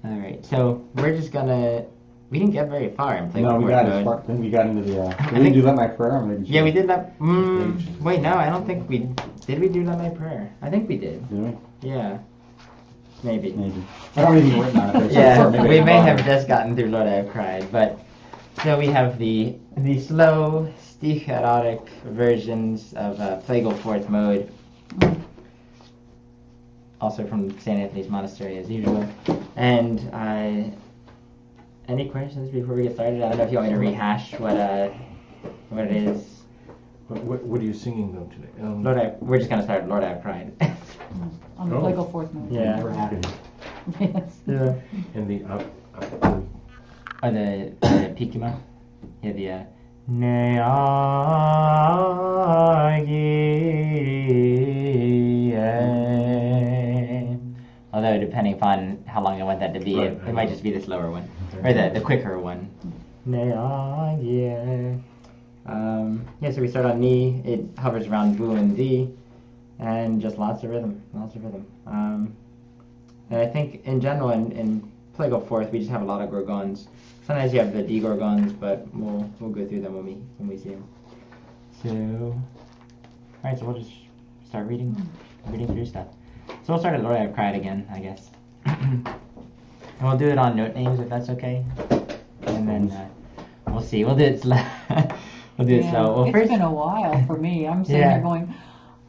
All right, so we're just gonna. We didn't get very far in Plagal of No, Fourth Tone. we got into the. I think you let my prayer. Yeah, we did that. Wait, no, I don't think we did. We do Let My Prayer? I think we did. Did we? Yeah, maybe. Maybe. I don't even written on it. Yeah, we may have just gotten through Lord I Have Cried, but so we have the slow, sticharotic versions of Plagal Fourth Mode, also from St. Anthony's Monastery as usual. And any questions before we get started? I don't know if you want me to rehash what it is. What are you singing though today? We're just gonna start Lord I Have Cried. On the Plagal of Fourth Tone. Yeah. We're happy. Yes. Yeah. And the Or the Pikima. Yeah, the although depending upon how long I want that to be, Right, it might just be the slower one. Or the quicker one. Yeah, so we start on Ni, it hovers around Bu and D, and just lots of rhythm. And I think in general in Plagal of Fourth we just have a lot of gorgons. Sometimes you have the D gorgons, but we'll go through them when we see them. So, alright, so we'll just start reading through stuff. So we'll start at Lord I Have Cried again, I guess. And we'll do it on note names if that's okay. And then we'll see. We'll do it slow. We'll do it slow. Well, it's been a while for me. I'm sitting there going,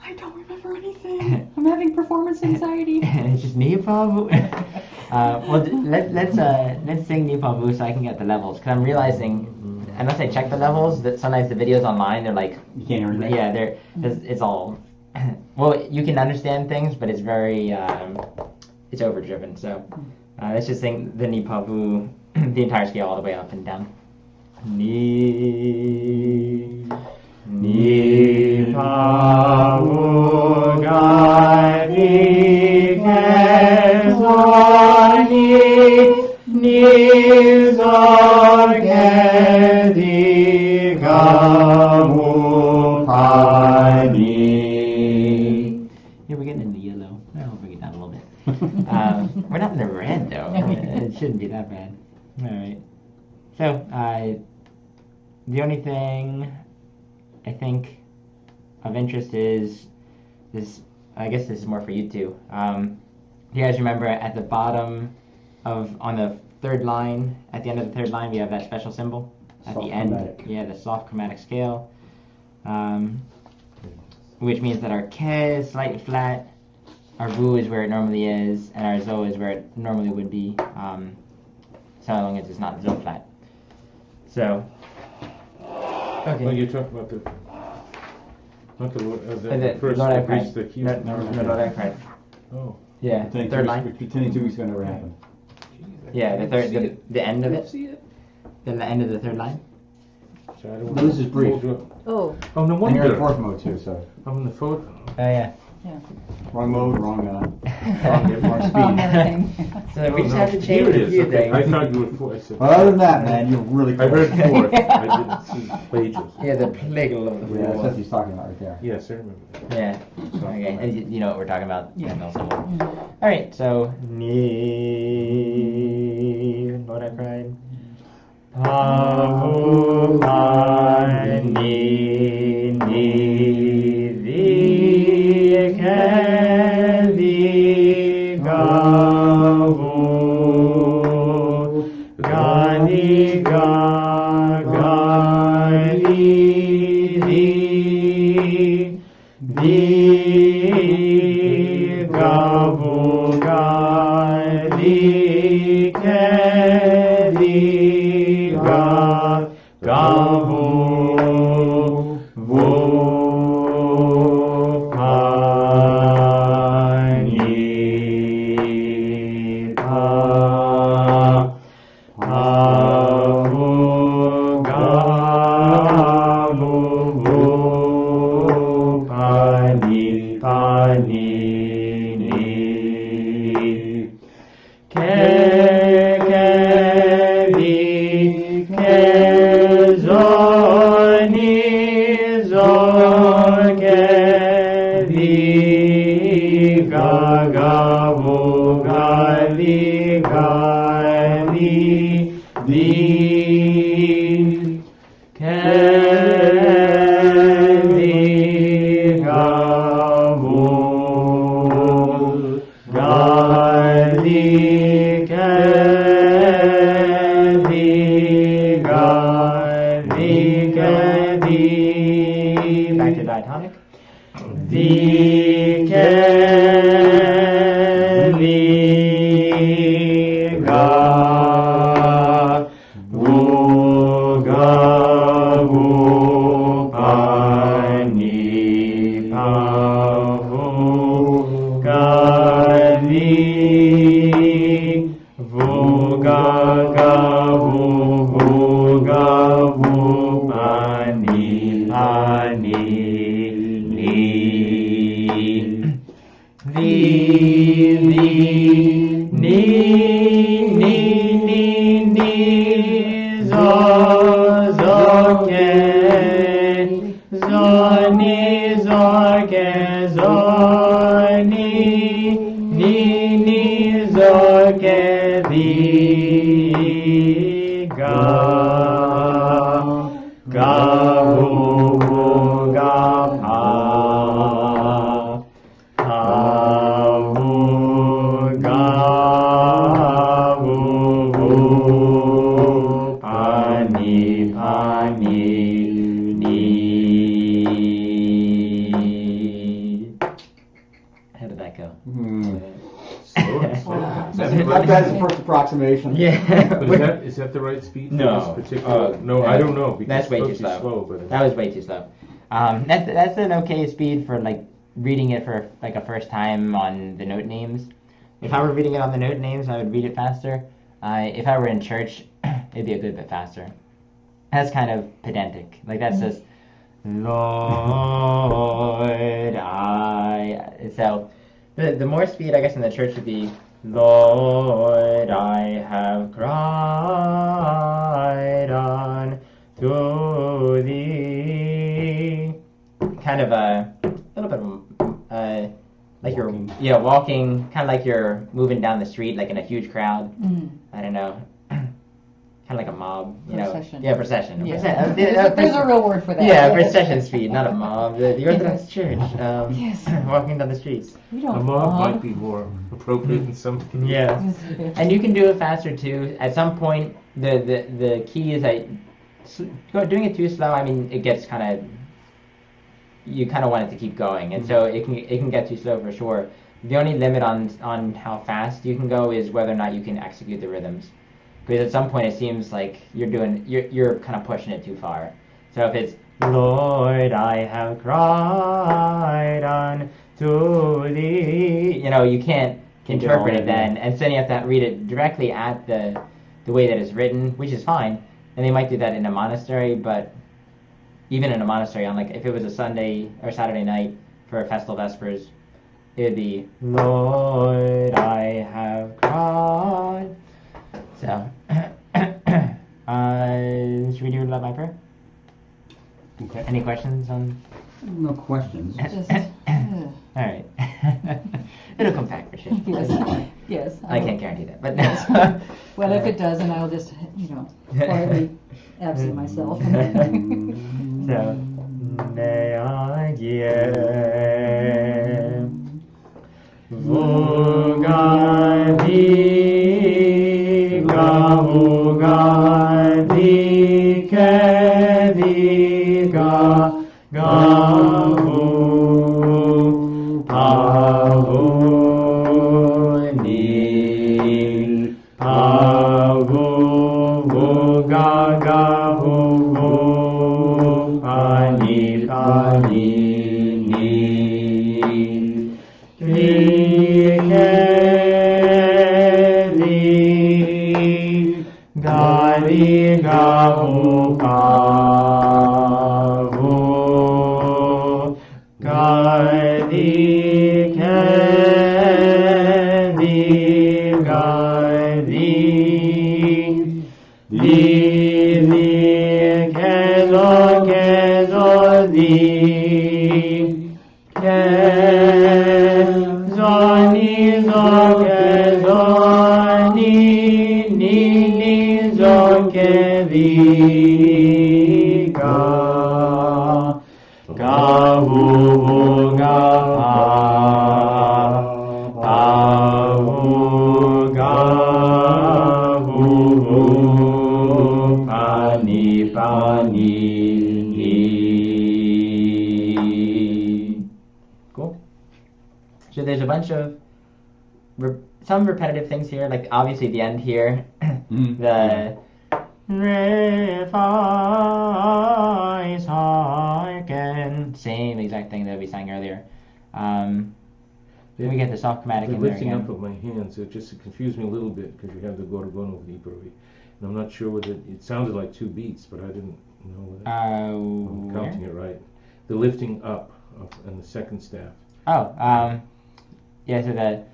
I don't remember anything. I'm having performance anxiety. It's just Nipavu. Well, let's sing Nipavu so I can get the levels. Because I'm realizing, unless I check the levels, that sometimes the videos online, they're like... You can't hear anything? Yeah, it's all... Well, you can understand things, but it's very... it's overdriven. So let's just sing the Nipavu, the entire scale all the way up and down. Ni Pavu Gai Ni Zorgedi Gamu Pani. Yeah, we're getting into yellow. I'll bring it down a little bit. We're not in the red though. It shouldn't be that bad. All right. So, the only thing I think of interest is this. I guess this is more for you two. Do you guys remember at the bottom on the third line, at the end of the third line, we have that special symbol at the end. Chromatic. Yeah, the soft chromatic scale, which means that our Ke is slightly flat, our Bu is where it normally is, and our Zo is where it normally would be. So long as it's not Zo flat. So. Okay. Well, you talk about the not the Lord, The first Lord I the Cried. priest, the keys. No, Lord I Cried. Oh. Yeah, third line. 22 weeks ago never happened. Yeah, the end of it. Then the end of the third line. So I don't No, this is brief. Oh, Oh, no And you're in wonder. fourth mode too, so I'm in the photo. Oh yeah. yeah. wrong mode, wrong Wrong speed. everything. So we just have to Here change it a is. few Okay. things. I thought you were four. I said, Well, other than that, man, you're really I close. read fourth. I didn't see pages. Yeah, the Plagal of the Yeah, that's what Fourth. he's talking about right there. Yes, I remember that. Yeah. Okay, and you know what we're talking about. Yeah. And also. All right, so Ni Lord I Cried. Pavu Kai Ni Vi Ke Vi Gavu Gani Ga Gani Di Gavu Gani Ke Vi Gavu Vu Pani Pa Pavu Gavu Vu Pani Pani Ni Ke Zoni Zorgedi Gagavu Gali Ga Back to diatonic. How did that go? That's the first approximation. Yeah. But is that the right speed for No. this particular? No, I don't know. Because That's way it's too supposed to slow. be but That was way too slow. That's an okay speed for like reading it for like a first time on the note names. If I were reading it on the note names, I would read it faster. If I were in church, it'd be a good bit faster. That's kind of pedantic. Like that says, Lord, I. So the more speed, I guess, in the church would be, Lord, I have cried unto thee. Kind of a little bit like Walking. you're walking, kind of like you're moving down the street, like in a huge crowd. I don't know. Kind of like a mob, you Procession. know. Yeah, procession. Yeah. There's a real word for that. Yeah, procession speed, not a mob. The Orthodox Church. Yes. Walking down the streets. We don't a mob might be more appropriate than some. Yeah. And you can do it faster too. At some point, the key is that doing it too slow. I mean, it gets kind of. You kind of want it to keep going, and so it can get too slow for sure. The only limit on how fast you can go is whether or not you can execute the rhythms. Because at some point it seems like you're kind of pushing it too far. So if it's Lord, I have cried unto thee, you can't interpret it then, and so you have to read it directly at the way that it's written, which is fine. And they might do that in a monastery, but even in a monastery, on like if it was a Sunday or Saturday night for a festal vespers, it would be Lord, I have cried. So, should we do Love My Prayer? Okay. Any questions on? No questions. Just, All right. It'll come back for sure. yes. Yes. I can't guarantee that, but Well, if it doesn't, I'll just, quietly absent myself. So, may I give Zoni, bunch of some repetitive things here, like obviously the end here, the if I hearken, same exact thing that we sang earlier. We get the soft chromatic The in there lifting again. up of my hands, it just confused me a little bit because you have the gorgon with the Iparui. And I'm not sure whether it sounded like 2 beats, but I didn't know whether I'm counting it right. The lifting up and the second staff. Oh, yeah, so the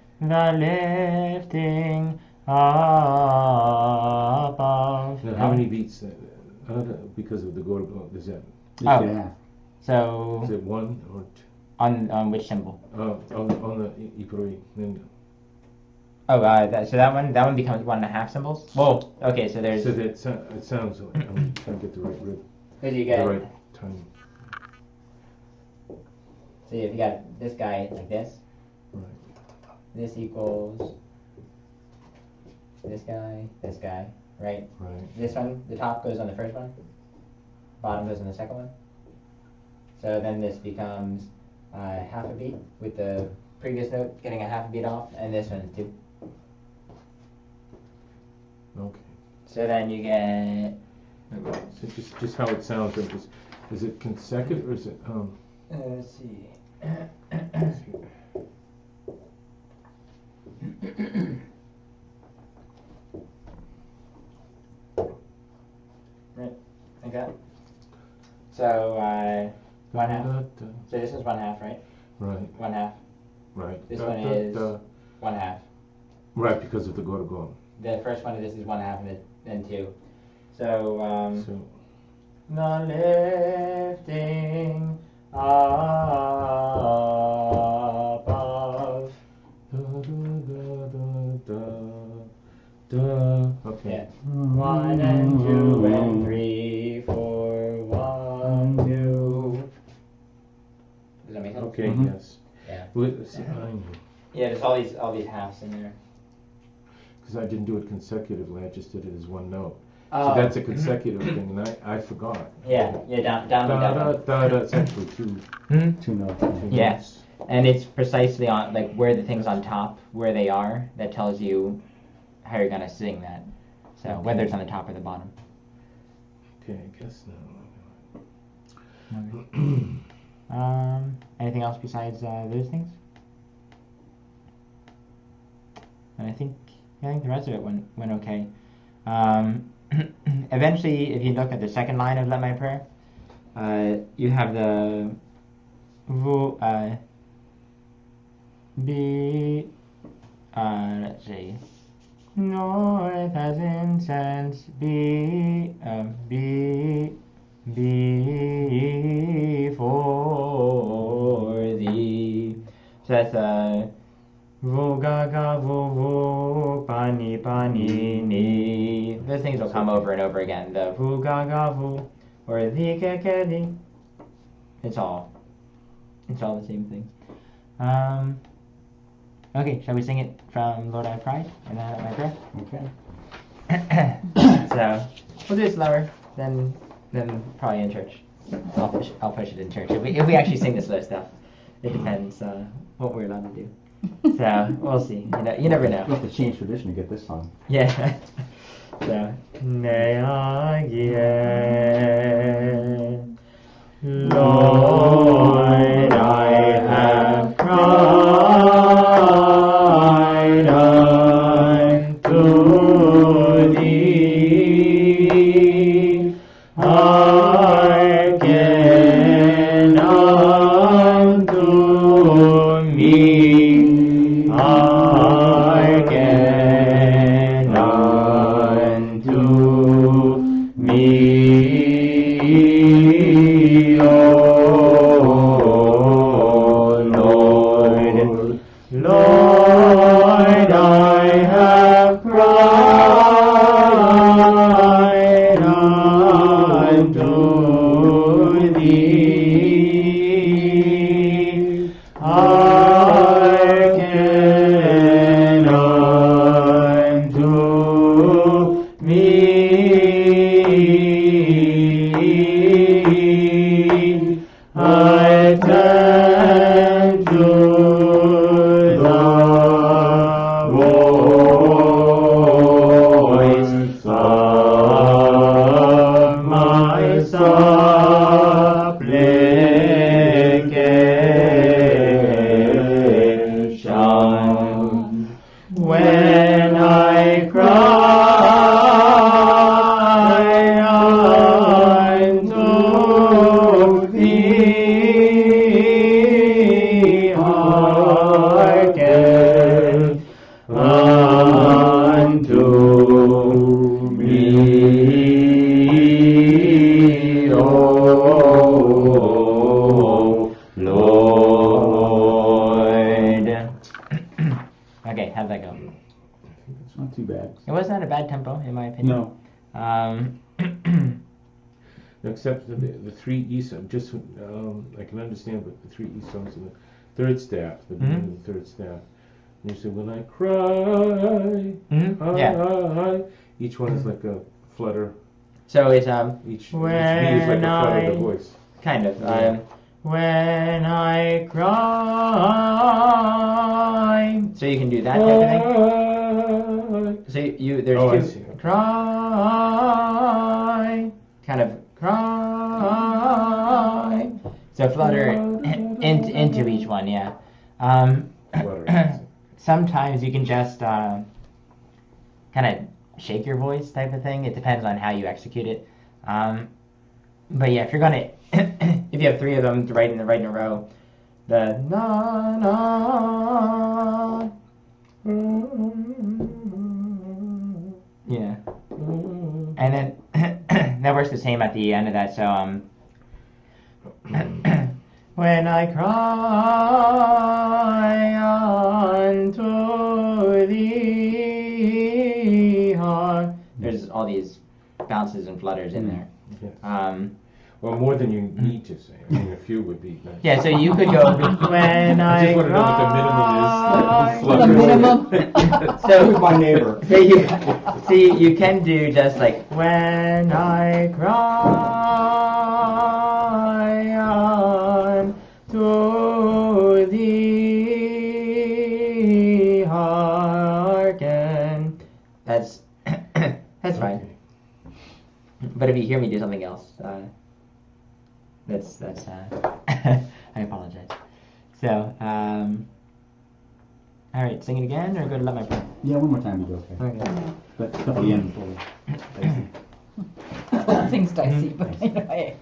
lifting up of. Now, how many beats? Because of the gorgon, is that? Yeah. So Is it 1 or 2? on which symbol? On the Iparui. Then Oh, so that one becomes 1.5 symbols. Whoa. Okay, so there's. so that it sounds like I'm trying to get the right What do you get? the right time. So if you got this guy like this, Right. this equals this guy, right? Right. This one, the top goes on the first one, bottom goes on the second one. So then this becomes half a beat with the previous note getting a half a beat off, and this one too. Okay. So then you get. So just how it sounds. Is it consecutive or is it Let's see. Right, like that. So 1/2. So this is 1/2, right? Right. 1/2. Right. This one is 1/2. Right, because of the gorgon. The first one of this is 1/2, and then 2. So So the lifting up of. Okay. Yeah. 1 and 2 and 3, 4, 1, 2. Does that make sense? Okay. Mhm. Yes. Yeah. Yeah. There's all these halves in there. Because I didn't do it consecutively. I just did it as one note. Oh. So that's a consecutive thing, and I forgot. Yeah, down, Da down. da da. It's actually 2 2 notes. Yeah. notes. And it's precisely on like where the things on top, where they are, that tells you how you're gonna sing that. So whether it's on the top or the bottom. Okay, I guess now. Anything else besides those things? And I think the rest of it went okay. Eventually, if you look at the second line of Let My Prayer, you have the let's see. North as incense before thee. So that's vu ga ga vu vu pani pani ni. Those things will come over and over again. The vu ga ga vu or the ke ke di. It's all the same thing. Okay, shall we sing it from Lord I Pride and then Let My Prayer? Okay. So we'll do it slower than probably in church. I'll push it in church if we actually sing the slow stuff. It depends what we're allowed to do. So we'll see. You never know. We'll have to change tradition to get this song. Yeah. So Lord, I have cried unto thee. Hearken unto me. Hearken unto me, O Lord. Lord, I have cried unto thee. Hearken unto me. Attend to thy Not too bad. It was not a bad tempo, in my opinion. No. Except the three E songs, just I can understand, but the three E songs in the third staff, the beginning of the third staff. And you say, when I cry, Yeah. each one is like a flutter. So it's Each beat is like a flutter of the voice. kind of. Yeah. When I cry. So you can do that type of thing. So there's Oh, I two. see. Cry. Kind of cry. So flutter into each one, yeah. Flutter. Sometimes you can just kind of shake your voice type of thing. It depends on how you execute it. But yeah, if you're gonna, if you have three of them right in a row, the na na, yeah, and then that works the same at the end of that. So when I cry unto thee, heart. There's all these bounces and flutters in there. Yes. Well, more than you need to say. I mean, a few would be nice. Yeah, so you could go when I I just want to know what cry. the minimum is. So Who's my neighbor? see, you can do just like when I cry unto thee, hearken. That's fine. But if you hear me do something else, that's I apologize. So, all right, sing it again, or go to Let My Play? Yeah, one more time would be okay. Okay. But at the end, Things dicey, but anyway.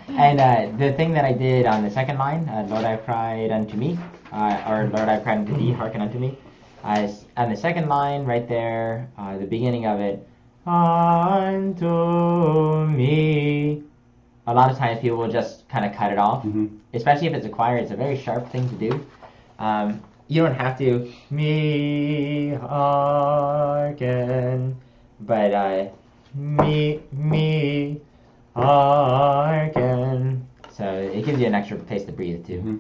And the thing that I did on the second line, Lord, I cried unto me, or Lord, I cried unto thee, hearken unto me. On the second line, right there, the beginning of it, unto me. A lot of times people will just kind of cut it off, especially if it's a choir. It's a very sharp thing to do. You don't have to me hearken, but me hearken. So it gives you an extra place to breathe too.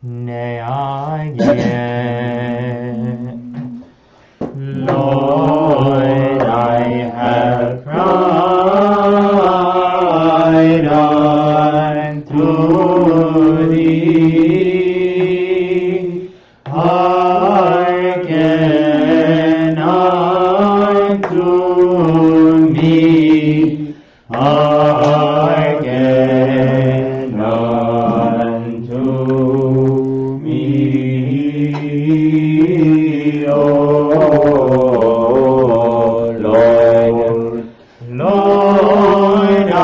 Nay again, Lord, I have cried unto thee, hearken unto me, hearken unto me, O Lord. Lord, I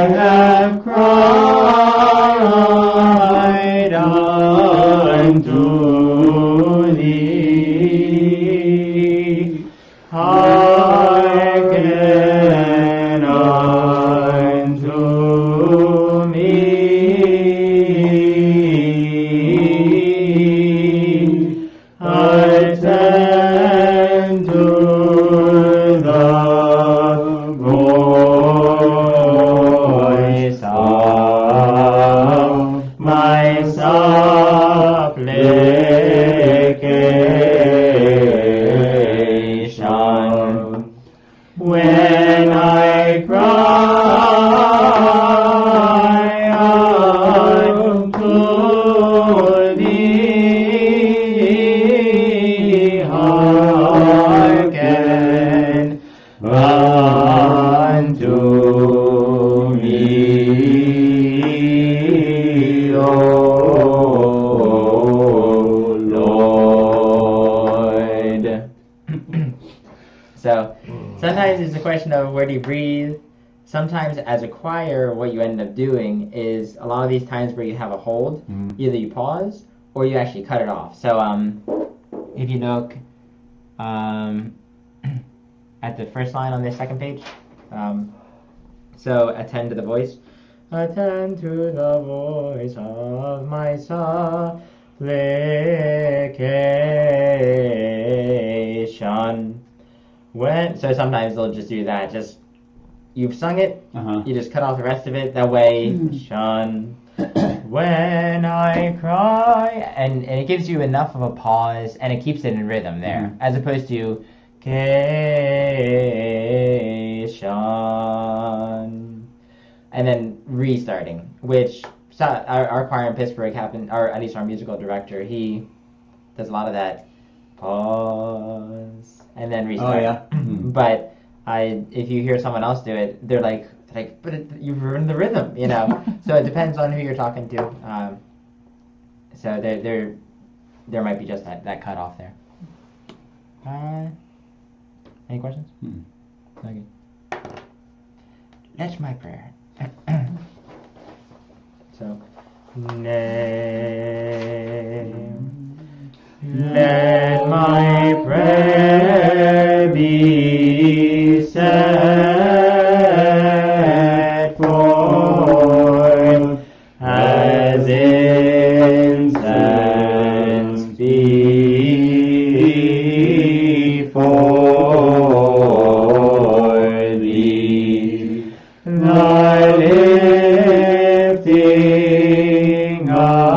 have cried unto thee, hearken unto me, attend to the voice of my supplication. When I cry unto thee, hearken unto me, O Lord. So sometimes it's a question of where do you breathe. Sometimes as a choir, what you end up doing is a lot of these times where you have a hold, either you pause or you actually cut it off. So if you look at the first line on this second page, so attend to the voice. Attend to the voice of my supplication. Sean. So sometimes they'll just do that. Just you've sung it, you just cut off the rest of it. That way, Sean. When I cry, and it gives you enough of a pause, and it keeps it in rhythm there, as opposed to Sean, and then restarting, which our choir in Pittsburgh happened, or at least our musical director, he does a lot of that pause and then restart. Oh yeah. But if you hear someone else do it, they're like, but you've ruined the rhythm, you know. So it depends on who you're talking to. So there might be just that cut off there. Any questions? Okay. That's my prayer. So, let my prayer be set forth as incense before thee, thy lifting up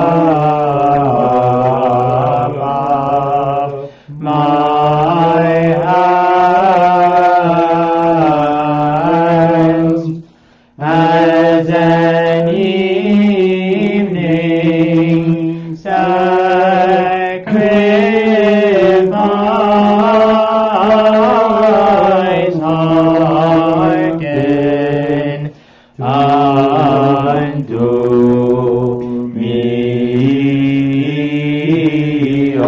of my hands as an evening sacrifice, hearken unto me, O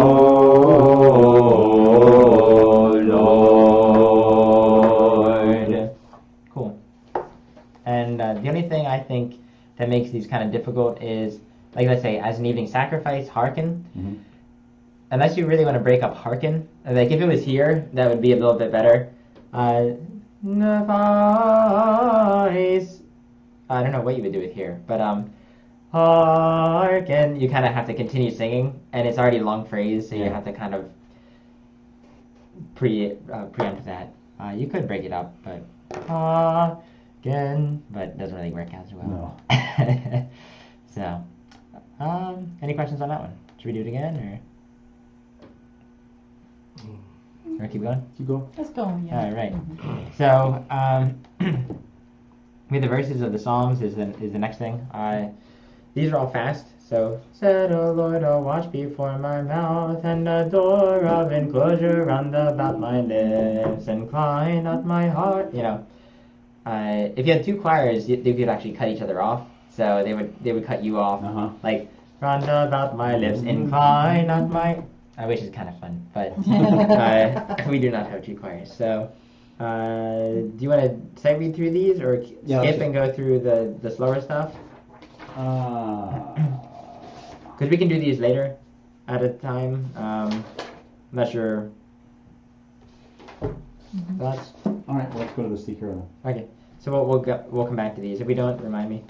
Lord. Cool. And the only thing I think that makes these kind of difficult is, like, let's say, as an evening sacrifice, hearken. Unless you really want to break up hearken, like if it was here, that would be a little bit better. Voice. I don't know what you would do it here, but hearken, you kind of have to continue singing, and it's already a long phrase, so you have to kind of preempt that. You could break it up, but hearken, but it doesn't really work out as well. No. So, any questions on that one? Should we do it again, or keep going? Keep going. Let's go, yeah. All right. So, with the verses of the Psalms is the next thing. These are all fast. So, set, O Lord, a watch before my mouth, and a door of enclosure round about my lips. Incline not my heart. You know, if you had two choirs, they could actually cut each other off. So they would cut you off, like round about my lips. Incline not my. I wish it's kind of fun, but we do not have two choirs. So, do you want to sight read through these, or skip and go through the slower stuff? Because we can do these later at a time. I'm not sure. Thoughts? All right, well, let's go to the seeker then. Okay, so we'll come back to these. If we don't, remind me.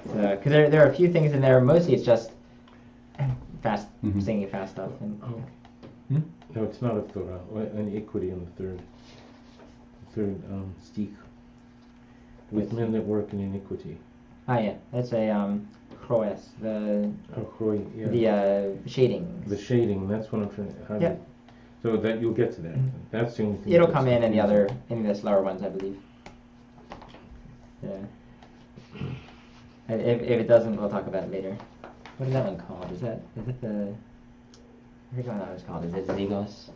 Because there are a few things in there. Mostly it's just fast singing fast stuff. And, No, it's not a Torah. An equity in the third stick. With men that work in iniquity. Yeah, that's a chroes, the shading. The shading. That's what I'm trying to. So that you'll get to that. That's the only thing. It'll come in the slower ones, I believe. Yeah. If it doesn't, we'll talk about it later. What is that one called? Is it the? I forget what that was called. Is it Zygos?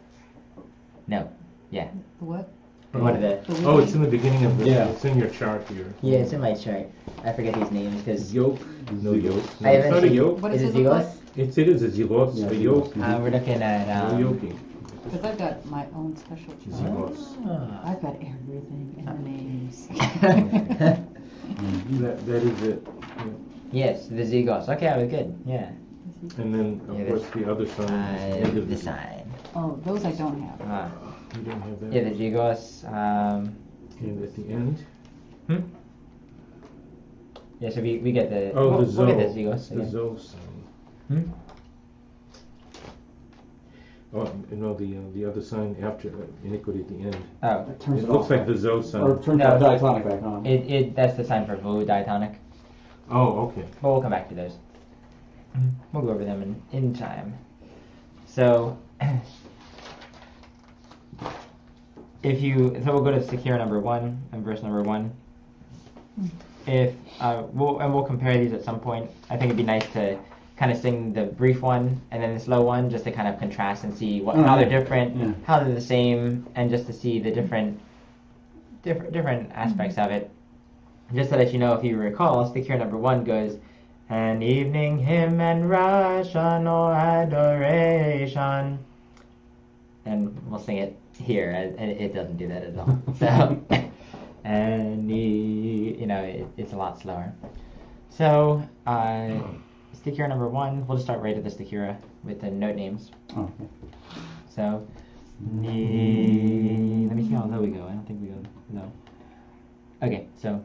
No. Yeah. The what? What are the? Oh, it's in the beginning of the. Yeah. It's in your chart here. Yeah, it's in my chart. I forget these names because. Yoke. No yoke. No, it's not a yoke. What is it Zygos? It is a zygos. A yoke. We're looking at. No yoking. Because I've got my own special chart. I've got everything in the names. That is it. Yeah. Yes, the Zygos. Okay, I was good. Yeah. And then, of course, the other sign. The sign. Oh, those I don't have. You don't have that? Yeah, the Zygos. And at the end? Yeah, so we get the. The Zoe. We'll get the Zygos. The Zoe sign. Oh, the other sign after iniquity at the end. Oh, It looks like the Zo sign. Or turn that diatonic back on. that's the sign for Vo diatonic. Oh, okay. But we'll come back to those. We'll go over them in time. So, we'll go to Sekira number 1 and verse number 1. We'll compare these at some point. I think it'd be nice to kind of sing the brief one and then the slow one, just to kind of contrast and see how they're different, how they're the same, and just to see the different aspects of it. Just to let you know, if you recall, Sekira number 1 goes, an evening hymn and rational adoration, and we'll sing it here, and it doesn't do that at all. So, it's a lot slower. So, Stikira number 1, we'll just start right at the Stikira with the note names. Oh, okay. So, ni. Let me see how low we go. I don't think we go low. Okay, so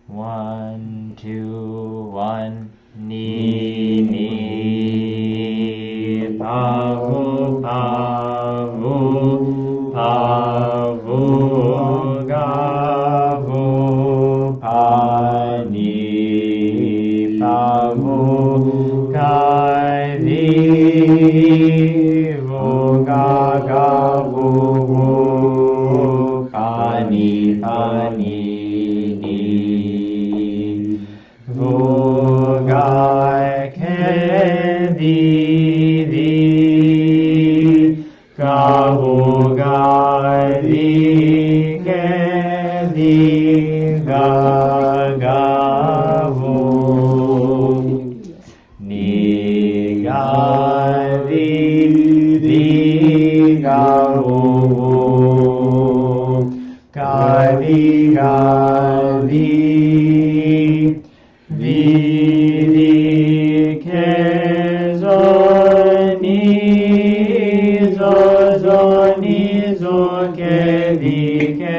1, 2, 1. Ni ni pa vu pa vu ga vu pa ni pa vu ga vi vu ga vu pa ni ni vu ga ke vi ga vu ga vi ke vi ga vu ni ga vi ga vu ga vi vi ke zo ni zo ke vi ga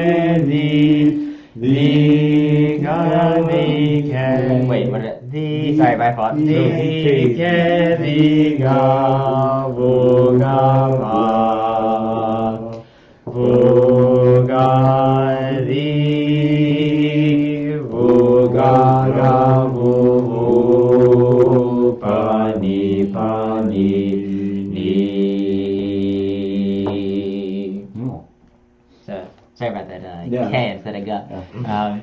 vi ke. Wait, what? Sorry, my fault. Vi ke vi ga vu ga ma vu ga vi vu ga vu pa ni ni. So sorry about that. K instead of ga. Yeah.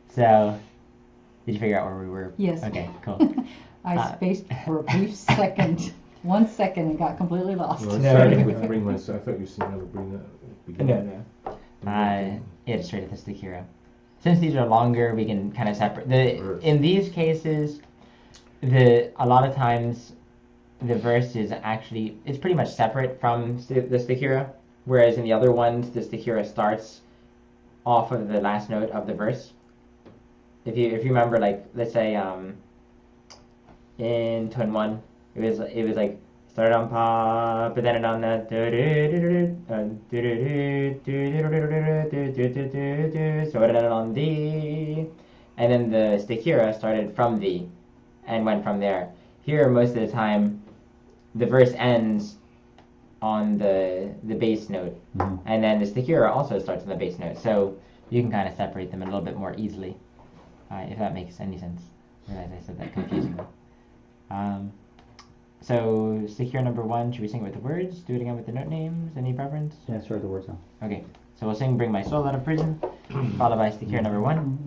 So did you figure out where we were? Yes. Okay, cool. I spaced for a brief second, 1 second, and got completely lost. No, I started with bring my. I thought you were saying how to bring that. No. Yeah, straight at the Stikira. Since these are longer, we can kind of separate. In these cases, a lot of times, the verse is actually, it's pretty much separate from the Stikira, whereas in the other ones, the Stikira starts off of the last note of the verse. If you remember, like, let's say in tone 1, it was like started on pa, but then it on that started on the, and then the Stikira started from the and went from there. Here, most of the time, the verse ends on the bass note, and then the Stikira also starts on the bass note. So you can kind of separate them a little bit more easily, if that makes any sense. I realize I said that confusingly. So Stikira number 1, should we sing it with the words? Do it again with the note names? Any preference? Yeah, start the words now. Okay, so we'll sing Bring My Soul Out of Prison, followed by Stikira number 1.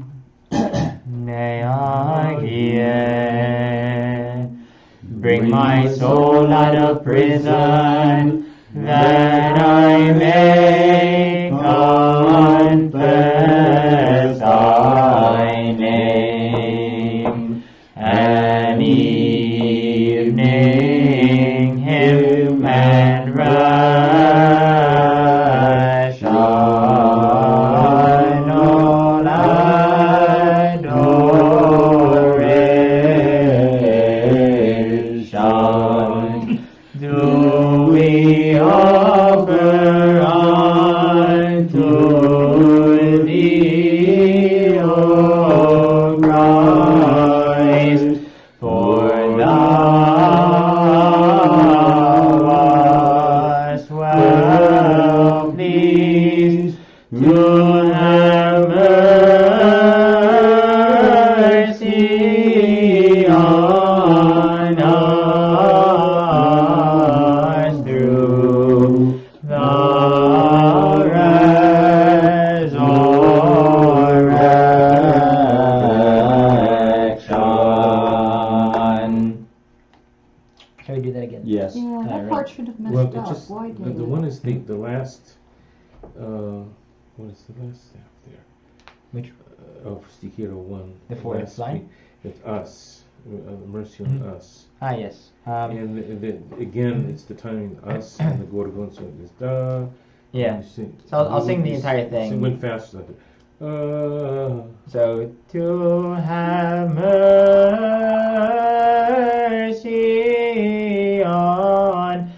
Bring my soul out of prison, that I may confess thy name. An evening hymn and rational adoration do we offer well pleased to have mercy on us through the resurrection. Shall we do that again? Yes. Yeah, that part should have messed Well, up. it's just Why the did it? one is the last. What is the last staff there? Which? Of Stikiro 1. The fourth last line? week. It's us. Mercy on us. Ah, yes. And again, it's the timing us and the Gorgon, so it's da. Yeah. You sing, So I'll sing the entire thing. Sing went fast. Like So, to have mercy on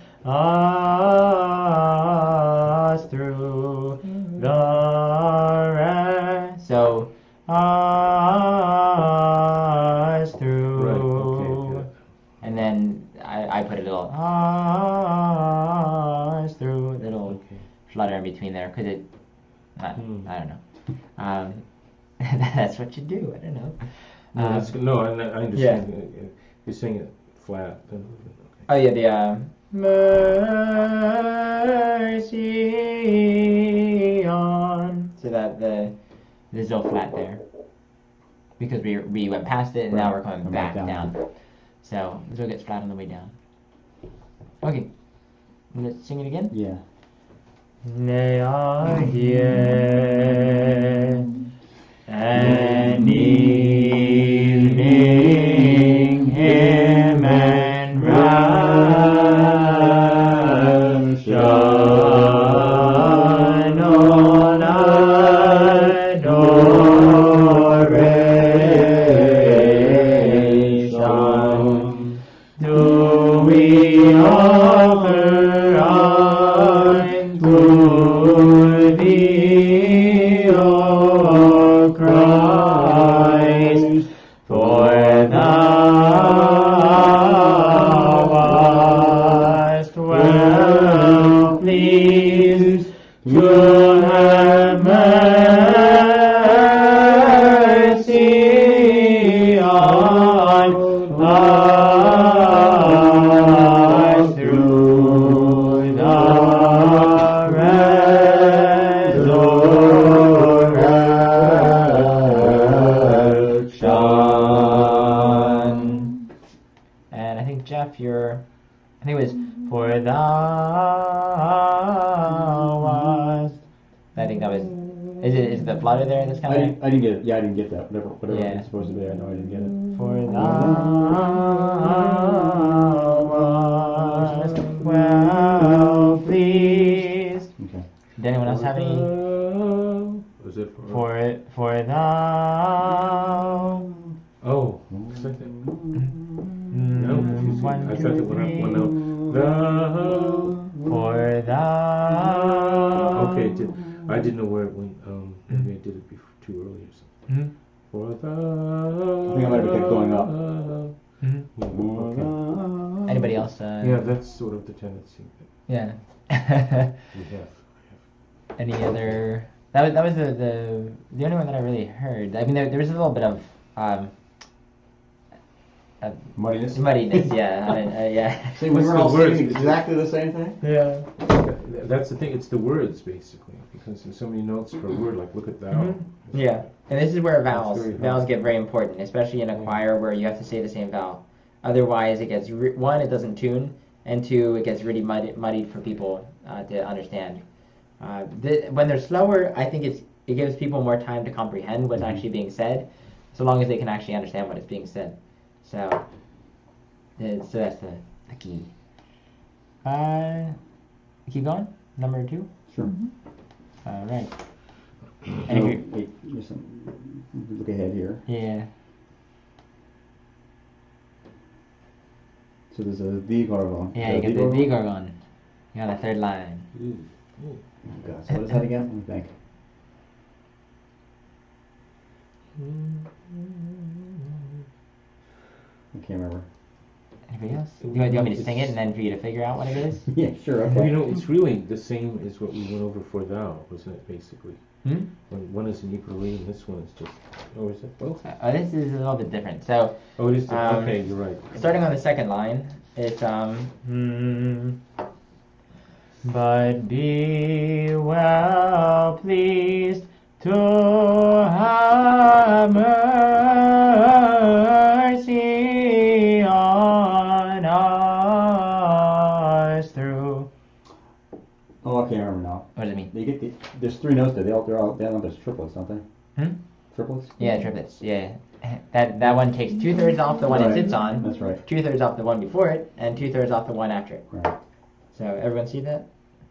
us through the so us through, right. Okay. and then I put a little us through, little Okay. flutter in between there because it. I don't know. That's what you do. I don't know. No, that's good. No, I understand. You're saying it flat. Okay. Oh yeah, the mercy on. So that there's no flat there because we went past it and now we're coming back down. So it gets flat on the way down. Okay, let's sing it again. Yeah. They are here and evening hymn and ration all adoration do we offer unto thee, O Christ, for thou wast well pleased to have mercy on us through the resurrection. And I think Jeff, I think it was for thou wast. I think that was. Is it the flutter there that's kind of? I didn't get it. Yeah, I didn't get that. Whatever Yeah. it's supposed to be. I know I didn't get it. For thou wast well pleased. Okay. Did anyone else have any? Was it For thou. Oh, second. No, confusing. I thought it went up one note. For thou. Okay, I didn't know where it went. Maybe I did it too early or something. For thou. I think I might have kept going up. Okay. Anybody else? Yeah, that's sort of the tendency Yeah. that we have. Any other? That was the only one that I really heard. I mean, there was a little bit of Muddiness. muddiness. Yeah. Yeah. See, we What's were the all words? singing exactly the same thing. Yeah. That's the thing. It's the words basically, because there's so many notes per word. Like look at thou. Yeah. And this is where That's very vowels get very important, especially in a choir where you have to say the same vowel. Otherwise, it gets one, it doesn't tune, and two, it gets really muddied for people to understand. When they're slower, I think it gives people more time to comprehend what's actually being said, so long as they can actually understand what is being said. So that's the key. Keep going. Number 2. Sure. All right. And And if wait, look ahead here. yeah. So there's a V gargon. Yeah, you get the D gargon. You're on the third line. Ooh. Oh, God. So what is that again? Let me think. I can't remember. Anybody else? Do you want me to sing it and then for you to figure out what it is? Yeah, sure. Well, Okay. you know, it's really the same as what we went over for thou, wasn't it, basically? Hmm? When one is an ukulele and this one is just, oh, is it both? This is a little bit different. So, Oh, it is, okay, you're right. starting on the second line, it's but be well pleased to have mercy on us through. Oh, okay, I remember now. What does it mean? They get there's 3 notes there. They all there's triplets, don't they? Triplets? Yeah, triplets. Yeah, that one takes 2/3 off the one it sits on. That's right. 2/3 off the one before it, and 2/3 off the one after it. Right. So everyone see that?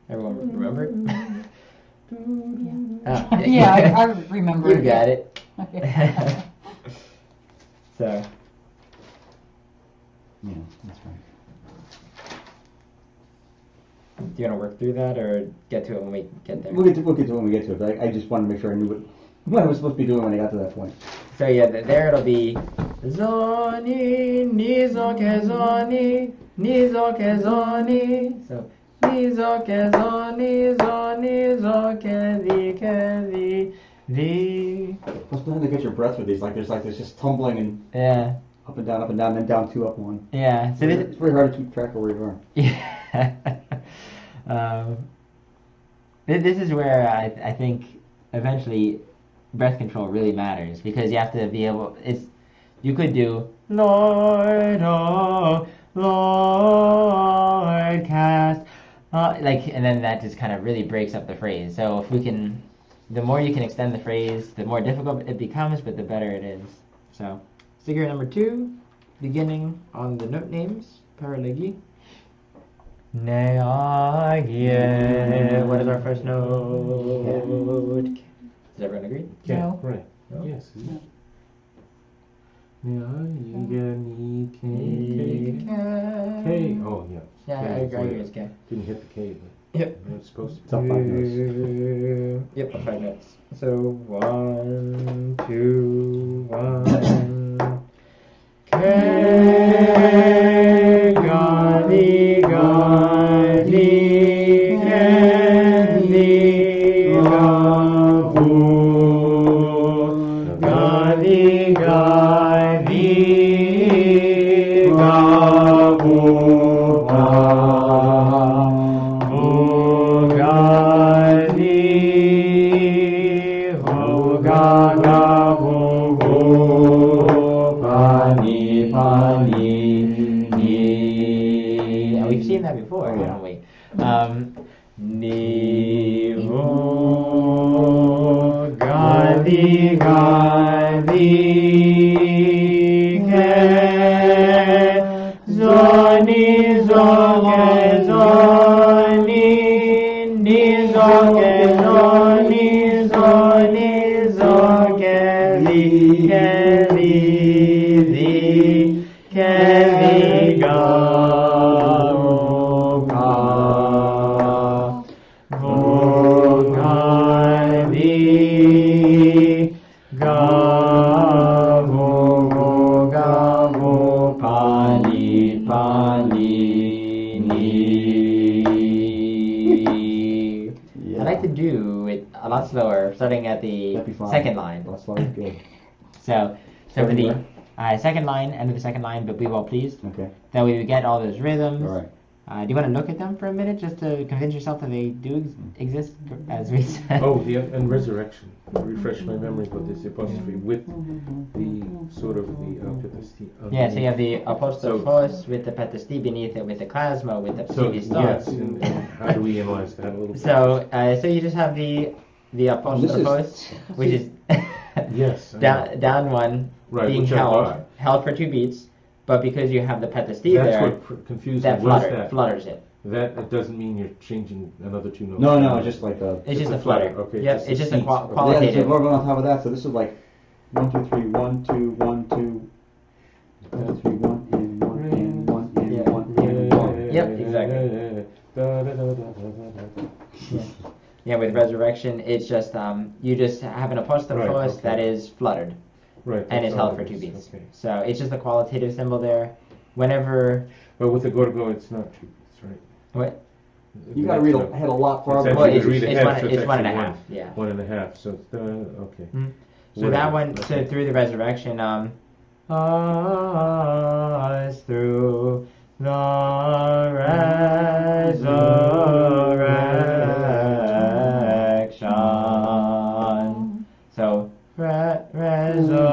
Everyone remember? Yeah, I remember. You got it. So. Yeah, that's right. Do you want to work through that, or get to it when we get there? We'll get to it when we get to it. But I just wanted to make sure I knew what I was supposed to be doing when I got to that point. So yeah, there it'll be Zoni, Nizoke Zoni, Nizoke Zoni. So Nizoke Zoni, Zoni, Zoke, Li. Plus, when to get your breath with these, there's just tumbling and Yeah. up and down, then down 2, up 1. Yeah. So It's very hard to keep track of where you are. Yeah. This is where I think eventually breath control really matters, because you have to be able. You could do Lord, oh Lord, cast, and then that just kind of really breaks up the phrase. So if we can, the more you can extend the phrase, the more difficult it becomes, but the better it is. So figure number 2, beginning on the note names, paralegi. Neagie. What is our first note? Does everyone agree? Yeah, No. right. No? Yes. No. K. Oh, yeah. Yeah, K I is agree later. it's K. Didn't hit the K, but Yep. it's supposed to. It's up 5 notes. Yep, 5 notes. So 1, 2, 1. K, Gadi, Gadi, Gadi, Gabu, Gadi, Gadi, Gabu, and we've seen that before, Oh, yeah. haven't we? Ni ho gadi gadi ke zoni zoke zoni ni zoke zoni zoni zoke li ke li ke li ga I like to do it a lot slower, starting at the That'd be fine. second line. That's good. So for Starting the where? second line, end of the second line, but be well pleased. Okay. That way we get all those rhythms. All right. Do you want to look at them for a minute, just to convince yourself that they do exist, as we said? Oh, and resurrection. Refresh my memory about this apostrophe with the sort of the petasti. Yeah, so you have the apostrophos with the petasti beneath it, with the klasma, with the So pseudostos. yes, and how do we analyze that a little bit? So you just have the apostrophos, which is yes, down one, right, being which I got. held for 2 beats, but because you have the petasti That's there, what confused that me. What is that? flutters it. That it doesn't mean you're changing another 2 notes. No, it's just like a. It's just a a flutter. flutter, okay, Yep, just it's a just a seat. Yeah, so qualitative. we're going on top of that. So this is like 1, 2, 3, 1, 2, 1, 2, 1, 3, 1, and 1, and 1, and Yeah. 1, and 1. Yep, exactly. Yeah, with resurrection, it's just you just have an apostrophos Right, okay. that is fluttered Right. and that's is all held for it 2 is, beats. okay. So it's just a qualitative symbol there. whenever. But with the go, it's not 2 beats, right? What? You gotta read ahead a lot farther. It's Well, actually it's, read it's ahead, one. so It's one and a actually half. Yeah. 1.5. So it's okay. So that one. So through the resurrection. Us through the resurrection. So resurrection.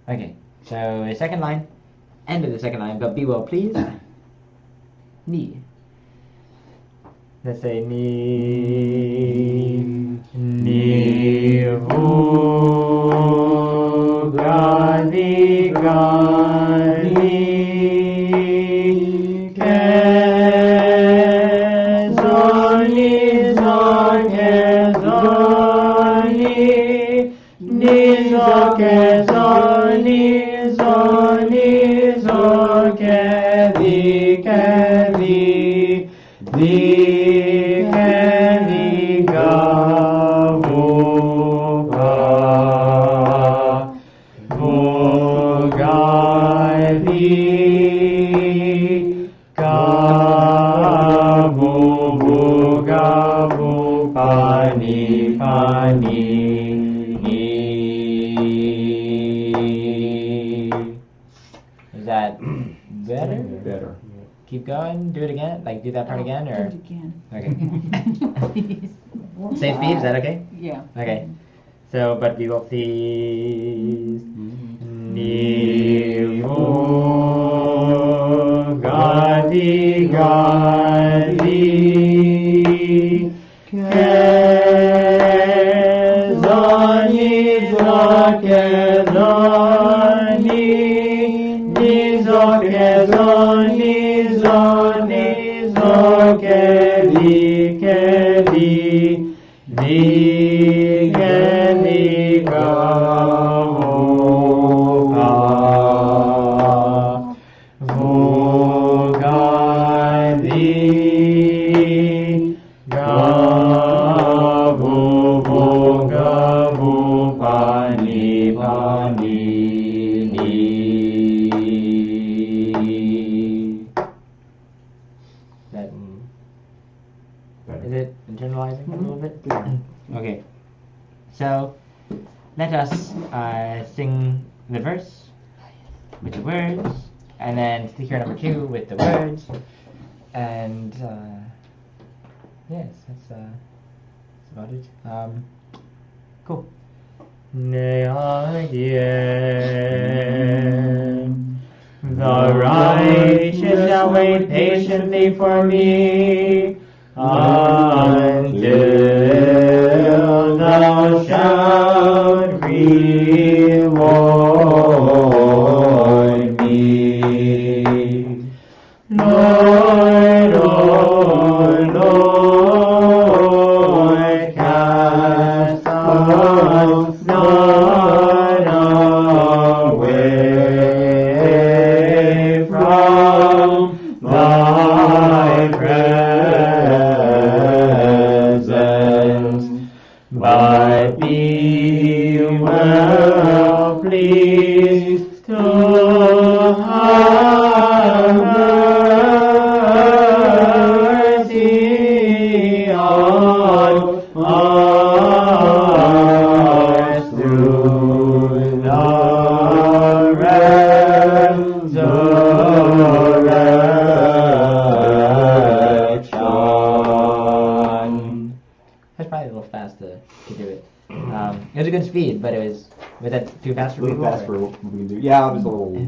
Okay, so the second line, end of the second line, but be well pleased. Ni. Let's say ni vu gani gani kezoni zokezoni ni zokezoni zoni zokezi kezi di Is that better? Better. Keep going. Do it again. Like do that part again, or Do it again. okay. Please. Same speed. Is that okay? Yeah. Okay. So, but we will please. Ni vu gadi gadi kezoni zokezoni ni zokezoni zoni zokedi kedi di kedi gavuka vugadi gavu vugavu pani pani ni. That is it internalizing a little bit? Okay. So let us sing the verse with the words, and then sticker number 2 with the words, and yes, that's about it. Cool. The righteous shall wait patiently for me until thou shalt reward me. Lord, oh Lord, cast us not away from thy presence, but be well pleased to have mercy on us through the resurrection. That's probably a little fast to do it. It was a good speed, but was that too fast for A little people? fast for what we can do. Yeah, it was a little, a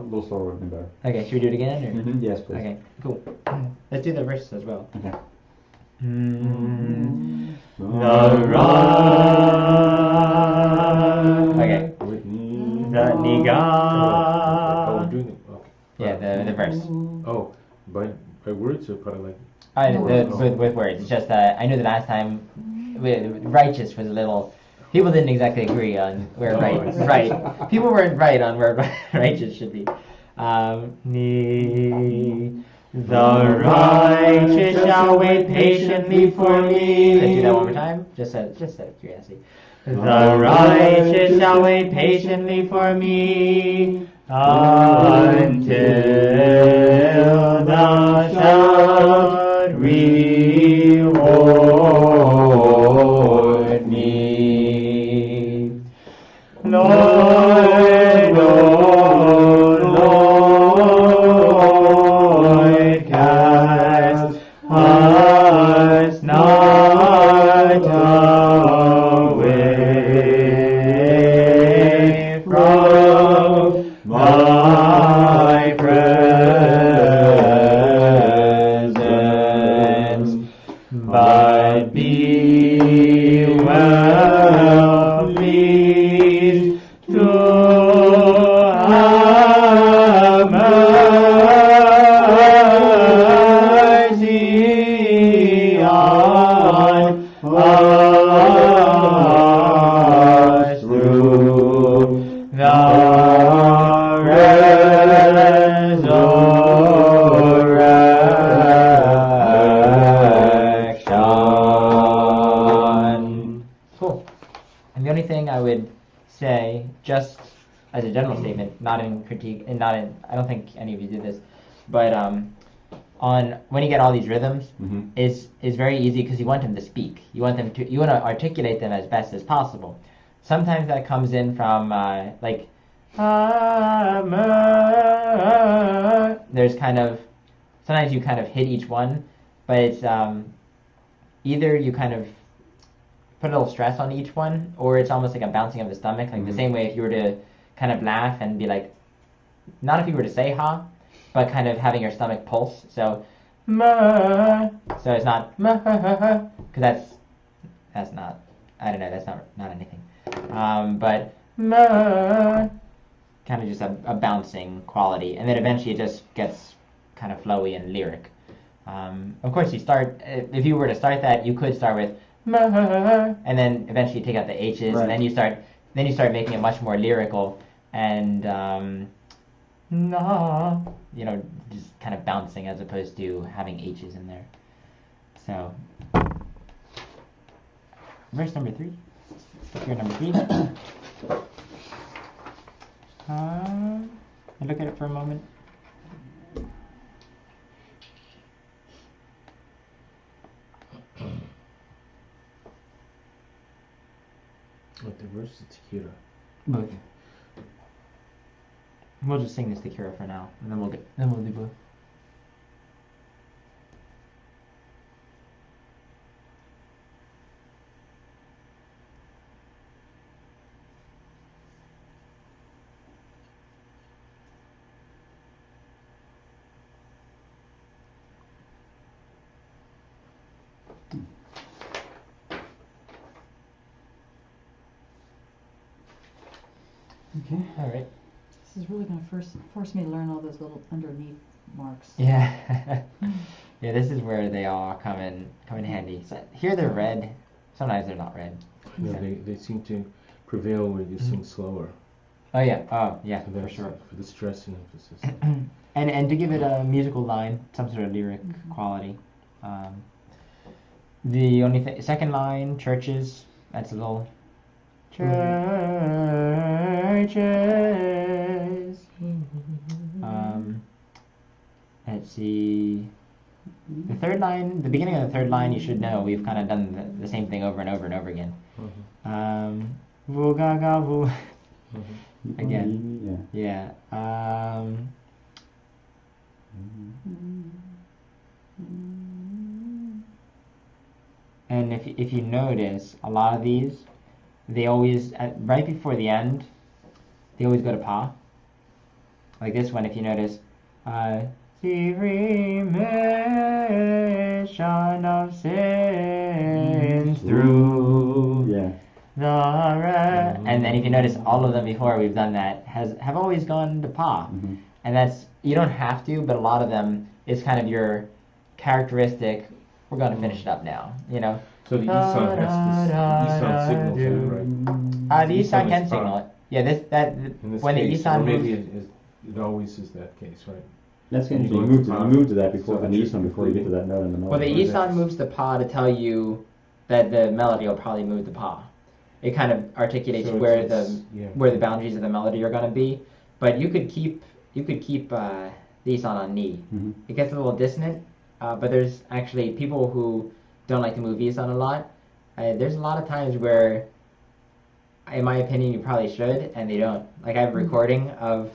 little slower would have been better. Okay, should we do it again? Or? Yes, please. Okay, cool. Let's do the verse as well. Okay. The run. Okay. The niga. Oh, we're doing it. Okay. Yeah, the verse. Oh, by words or part of like. With words. It's just I knew the last time righteous was a little. People didn't exactly agree on where right. People weren't right on where righteous should be. Ni The righteous shall wait patiently for me. Let's do that one more time, just out of curiosity. The righteous shall wait patiently for me until thou shalt reward me. Lord, oh Lord, cast us not away from thy presence, but be well pleased to have mercy on us through the resurrection. Cool. And the only thing I would say, just as a general statement, not in critique, and not in, I don't think any of you did this, but on when you get all these rhythms, is very easy because you want them to speak. You want to articulate them as best as possible. Sometimes that comes in from like there's kind of, sometimes you kind of hit each one, but it's either you kind of put a little stress on each one, or it's almost like a bouncing of the stomach, like the same way if you were to kind of laugh and be like, not if you were to say ha, but kind of having your stomach pulse. So so it's not because that's not, I don't know, that's not anything. But kind of just a bouncing quality, and then eventually it just gets kind of flowy and lyric. Of course, you start, if you were to start that, you could start with and then eventually take out the H's, right. And then you start making it much more lyrical and you know, just kind of bouncing as opposed to having H's in there. So verse number 3. Here number 3. Look at it for a moment. What the verse is Kira? Both. We'll just sing this to Kira for now, and then we'll do both. Okay. All right. This is really going to force me to learn all those little underneath marks. Yeah. Yeah, this is where they all come in handy. So here they're red. Sometimes they're not red. Yeah, So. they seem to prevail where you sing slower. Oh yeah. Oh yeah, So for that's sure. For the stress and emphasis. And to give it a musical line, some sort of lyric quality. The only second line, churches. That's a little. Churches. Let's see. The third line, the beginning of the third line, you should know. We've kind of done the same thing over and over and over again. Vu ga ga vu. Again. Yeah. And if you notice, a lot of these, they always, right before the end, they always go to pa. Like this one, if you notice, the remission of sins through and then if you notice, all of them before we've done that have always gone to pa. And that's, you don't have to, but a lot of them is kind of your characteristic. We're going to finish it up now, you know. So the Isan has this, Isan signals it, right? The Isan can signal it. Yeah, In this when case, the Isan or maybe moves, it always is that case, right? That's And interesting. you You go into moved to that pa. before So the that should Isan before you get to that note in the melody. Well, the Okay. Isan moves the pa to tell you that the melody will probably move the pa. It kind of articulates So where it's- yeah. where the boundaries of the melody are going to be. But you could keep the Isan on ni. Mhm. It gets a little dissonant, but there's actually people who don't like to move Isan a lot. There's a lot of times where, in my opinion, you probably should, and they don't. Like I have a recording of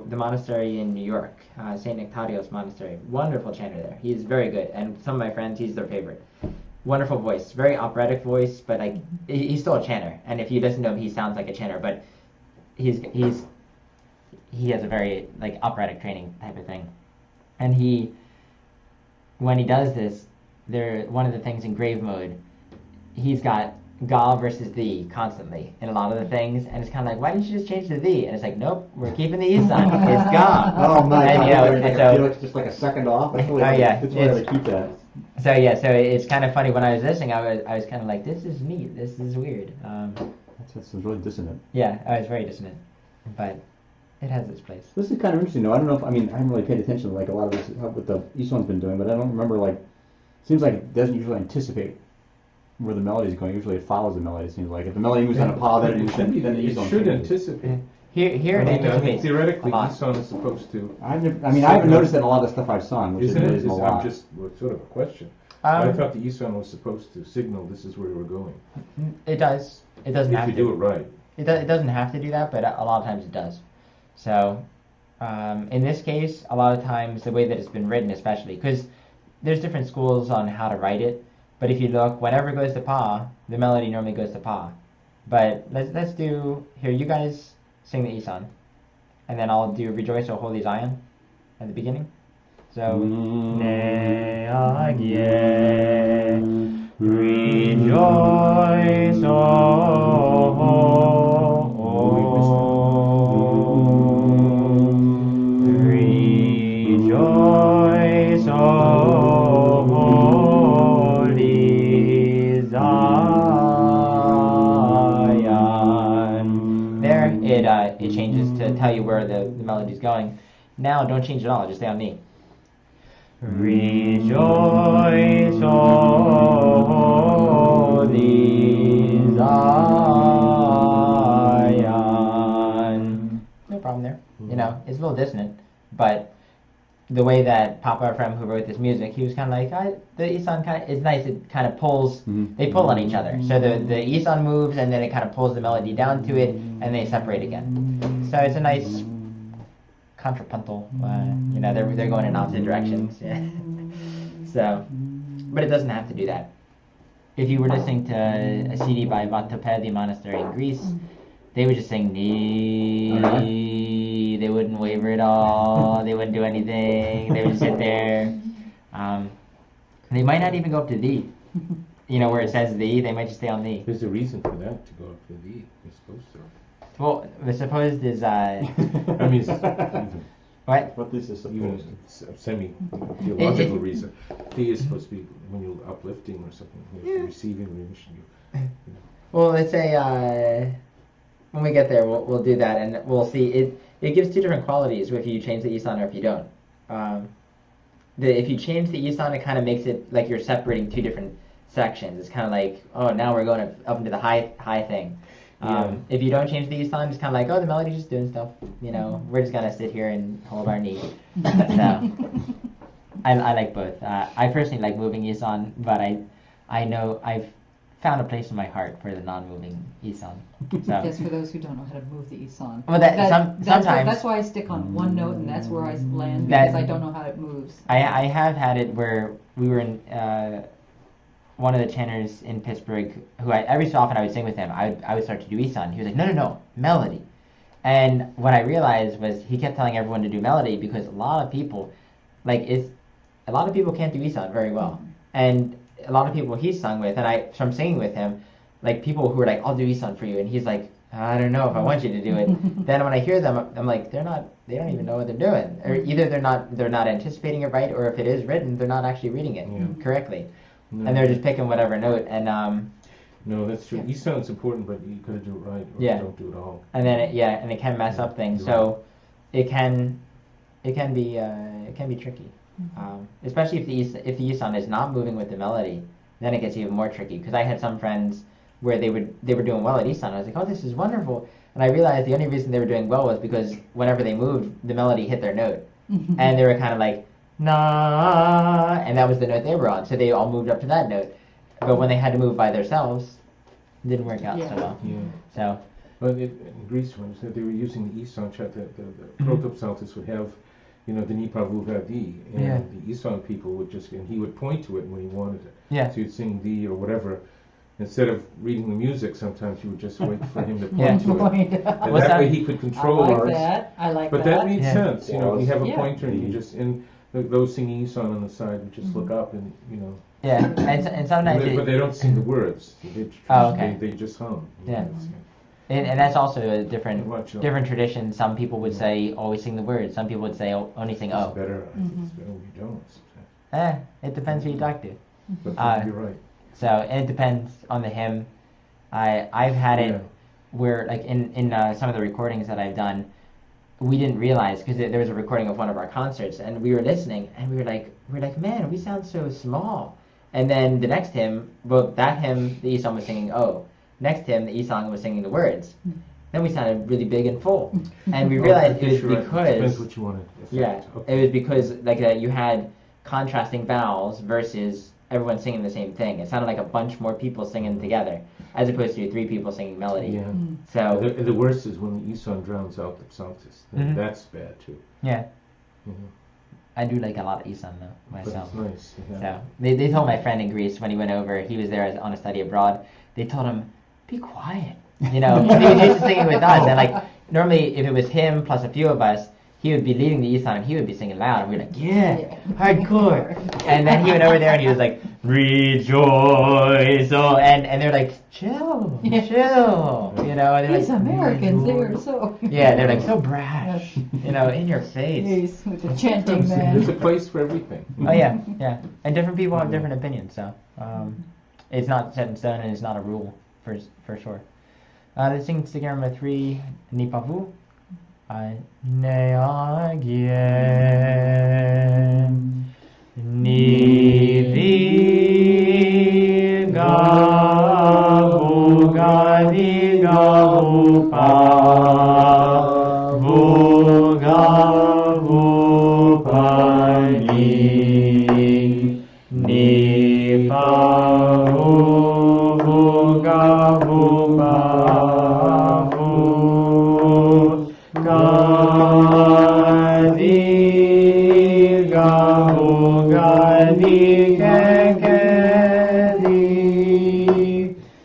the monastery in New York, St. Nectarios Monastery. Wonderful chanter there. He's very good, and some of my friends, he's their favorite. Wonderful voice, very operatic voice, but like he's still a chanter. And if you listen to him, he sounds like a chanter, but he has a very like operatic training type of thing. And when he does this, one of the things in grave mode, he's got ga versus thee constantly in a lot of the things, and it's kind of like, why didn't you just change to thee? And it's like, nope, we're keeping the Isan. It's ga. Oh my And, god! you know, Like, and I so- feel it's just like a second off. I feel like yeah, it's why they keep that. So it's kind of funny when I was listening. I was kind of like, this is neat. This is weird. That's really dissonant. Yeah, I was very dissonant, but it has its place. This is kind of interesting though. I don't know if I haven't really paid attention to like a lot of this what the Isan's been doing, but I don't remember like. Seems like it doesn't usually anticipate where the melody is going. Usually it follows the melody. It seems like if the melody moves on a pa, then It should be. then the It Isan should changes. anticipate. Here I it mean, anticipates theoretically, a lot. Isan is supposed to. I haven't noticed that in a lot of the stuff I've sung, which Isn't it? is a I'm lot. just sort of a question. I Um, thought the Isan was supposed to signal this is where we're going. It does. It doesn't If have you to. do it right. It doesn't have to do that, but a lot of times it does. So, in this case, a lot of times the way that it's been written, especially because there's different schools on how to write it. But if you look, whenever it goes to pa, the melody normally goes to pa. But let's do here. You guys sing the Isan, and then I'll do Rejoice, O Holy Zion, at the beginning. So, Ne agye, rejoice, rejoice, O holy Zion. There, it changes to tell you where the melody's going. Now, don't change at all. Just stay on me. Rejoice, O holy Zion. No problem there. You know, it's a little dissonant, but the way that Papa Ephraim, who wrote this music, he was kind of like, the Isan it's nice. It kind of pulls. They pull on each other. So the Isan moves, and then it kind of pulls the melody down to it, and they separate again. So it's a nice contrapuntal. You know, they're going in opposite directions. Yeah. So, but it doesn't have to do that. If you were listening to a CD by Vatopedi Monastery in Greece, they would just sing ni. They wouldn't waver at all. They wouldn't do anything. They would just sit there. They might not even go up to thee. You know, where it says thee, they might just stay on thee. There's a reason for that to go up to thee. You're supposed to. Well, the supposed is I mean, what? What this is even supposed to. a semi-theological reason. Thee is supposed to be when you're uplifting or something. You're receiving remission. Well, let's say when we get there, we'll do that, and we'll see. It gives two different qualities if you change the Isan or if you don't. If you change the Isan, it kind of makes it like you're separating two different sections. It's kind of like, oh, now we're going up into the high thing. If you don't change the Isan, it's kind of like, oh, the melody's just doing stuff. You know, we're just gonna sit here and hold our knee. So I like both. I personally like moving Isan, but I know I've found a place in my heart for the non-moving Isan. So Just for those who don't know how to move the Isan. Well, sometimes that's why I stick on one note, and that's where I land, because I don't know how it moves. I have had it where we were in one of the chanters in Pittsburgh, who every so often I would sing with him. I would start to do Isan. He was like, no, melody. And what I realized was he kept telling everyone to do melody because a lot of people can't do Isan very well. And a lot of people he's sung with, and from singing with him, like people who are like, I'll do Isan for you, and he's like, I don't know if I want you to do it. Then when I hear them, I'm like, they don't even know what they're doing. Or either they're not anticipating it right, or if it is written, they're not actually reading it correctly. No. And they're just picking whatever note, and No, that's true. Isan is important, but you gotta do it right, or Yeah. don't do it all. and then it can mess up things. You're So it can it can be tricky, especially if the Isan is not moving with the melody. Then it gets even more tricky because I had some friends where they were doing well at Isan. I was like, oh, this is wonderful, and I realized the only reason they were doing well was because whenever they moved, the melody hit their note, and they were kind of like na, and that was the note they were on, so they all moved up to that note. But when they had to move by themselves, it didn't work out so well. Yeah. So. Well, in Greece, when they were using the Isan chant, the proto-psaltists would have, the Nipa Vuvadi, and the Isan people would and he would point to it when he wanted it. Yeah. So you'd sing D or whatever. Instead of reading the music, sometimes you would just wait for him to point to it. And that way he could control it. I like but that made sense. We have a pointer, and you just, and those singing Isan on the side would just look up and, Yeah, and sometimes. But they don't sing the words. They just hum. Yeah. And that's also a different tradition. Some people would say always sing the words. Some people would say only sing It's better. It's better when you don't. It depends who you talk to. But you're right. So it depends on the hymn. I've had it where like in some of the recordings that I've done, we didn't realize because there was a recording of one of our concerts and we were listening and we were like, man, we sound so small. And then the next hymn, that hymn the Isan was singing next hymn the Isan was singing the words. Then we sounded really big and full, and we realized it was because depends what you wanted. It was because you had contrasting vowels versus everyone singing the same thing. It sounded like a bunch more people singing together, as opposed to 3 people singing melody. Yeah. So the worst is when the Isan drowns out the psaltist. That's bad too. Yeah. I do like a lot of Isan though myself. But it's nice. So they told my friend in Greece when he went over, he was there on a study abroad. They told him, be quiet. He was used to singing with us, and normally if it was him plus a few of us, he would be leading the Isan and he would be singing loud, and we'd be like, hardcore. And then he went over there and he was like, rejoice, and they're like, chill. And These Americans, they were so. Yeah, they're like so brash, in your face. With the chanting man. There's a place for everything. Oh yeah, and different people have different opinions, so it's not set in stone and it's not a rule for sure. Let's sing together number 3, Nipavu. Neagien Nivi Gabu Gadi Gabu Pa Vu Gabu Pani Nipa Vu Gabu Pa Vu Gadi Gabu Gadi Kekedi.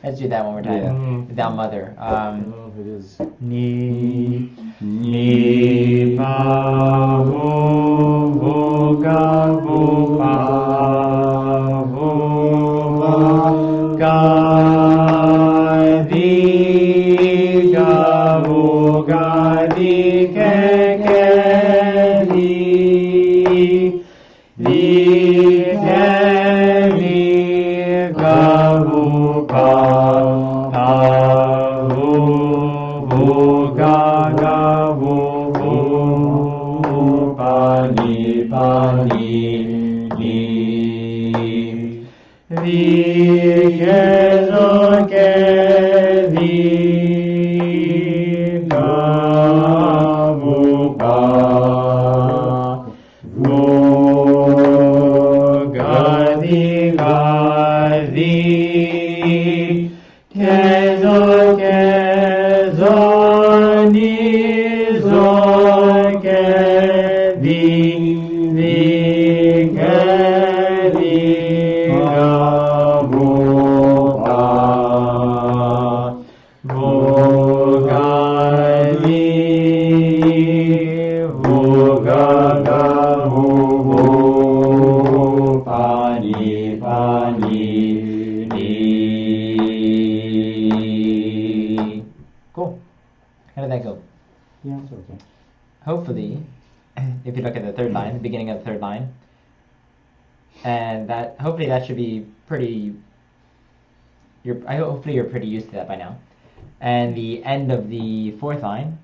Let's do that one more time. Down mother. It is. Ni Pa Vu Gabu Pa Vu Gadi Gabu Gadi Kekedi Li Keli Gabu Pa Vu Gabu Vu Pani Pani Li Vigezo Kedi Gabu Pa Vu Gadi Gadi Kezo Kezo Nizo Kedi Vi Kedi Gabu Pa Vu Gadi Vu Gabu Vu Pani Pani Ni. Cool. How did that go? Yeah, it's okay. Hopefully, if you look at the third line, the beginning of the third line, and hopefully that should be pretty. Hopefully you're pretty used to that by now. And the end of the fourth line,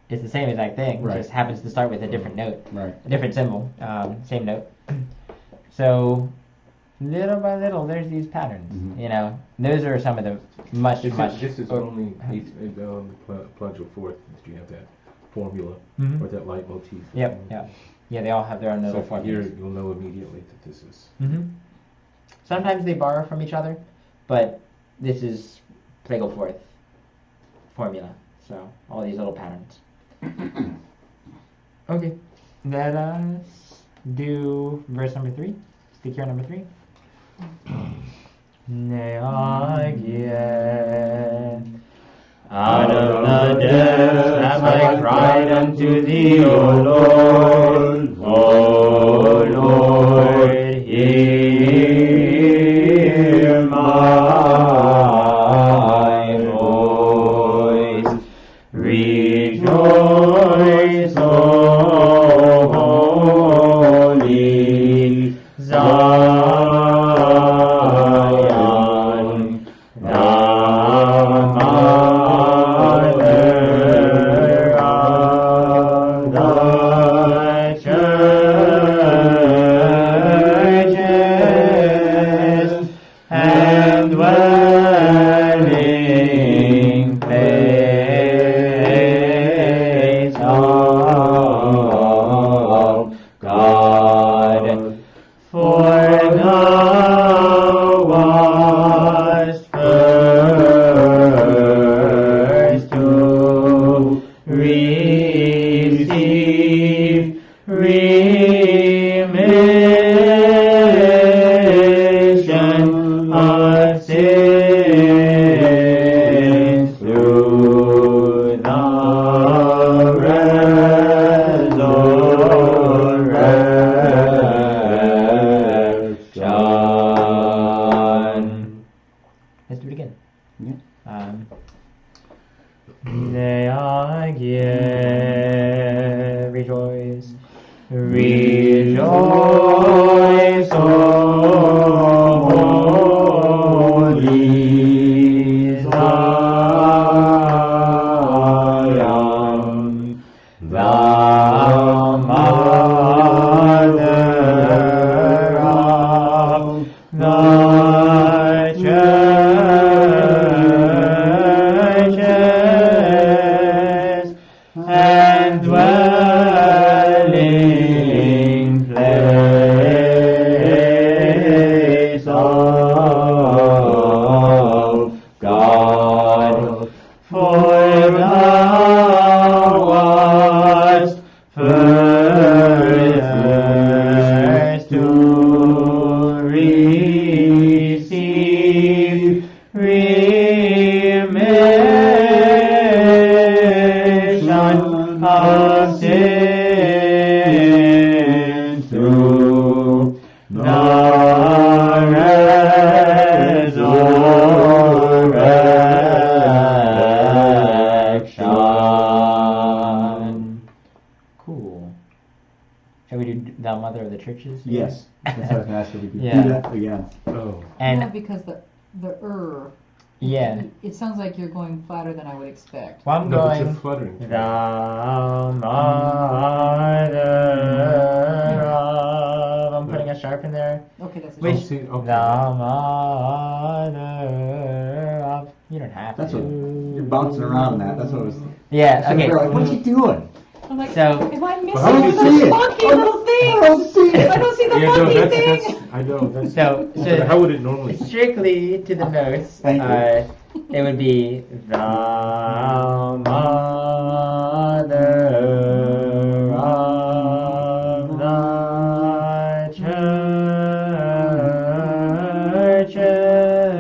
it's the same exact thing. Right. It just happens to start with a different note, Right. a different symbol, same note. So little by little, there's these patterns. Mhm. You know, those are some of the much. This is only Plagal of Fourth that you have that formula Mhm. or that leitmotif. Yep. Yeah. Yeah. They all have their own So little if you hear formulas. it, you'll know immediately that this is. Mm-hmm. Sometimes they borrow from each other, but this is Plagal Fourth formula. So all these little patterns. Okay, let us do verse number 3. Stick here number 3. Neagie, out of the depths have I cried unto thee, O Lord. O Lord, hear my voice. Rejoice, O holy Zion, thou mother of the churches and dwelling place of God. For thou wast first to receive remission of sins through the resurrection. Let's do it again. Yeah. Rejoice. Rejoice, O holy Zion, thou mother of the churches and dwelling place of God. For thou wast first to receive remission of sins through the resurrection. Cool. Shall we do Thou Mother of the Churches? Yes. That's what I was going to ask if we could Yeah. do that again. Oh. And Yeah, because the yeah. it sounds like you're going flatter than I would expect. Well, I'm No, it's a going. fluttering. Thou mother of. I'm putting a sharp in there. Okay, that's Which- Oh, see, okay. Thou mother of. You don't have That's to. what you're bouncing around in that. That's what it was. Yeah. Okay. Like, what's he doing? I'm like, So- am I missing How one do of you those see it? funky little things? I don't see it. I don't see the Yeah, no, funky that's, thing. I know. That's, So how would it normally? strictly to the notes, Thank you. it would be Thou mother of the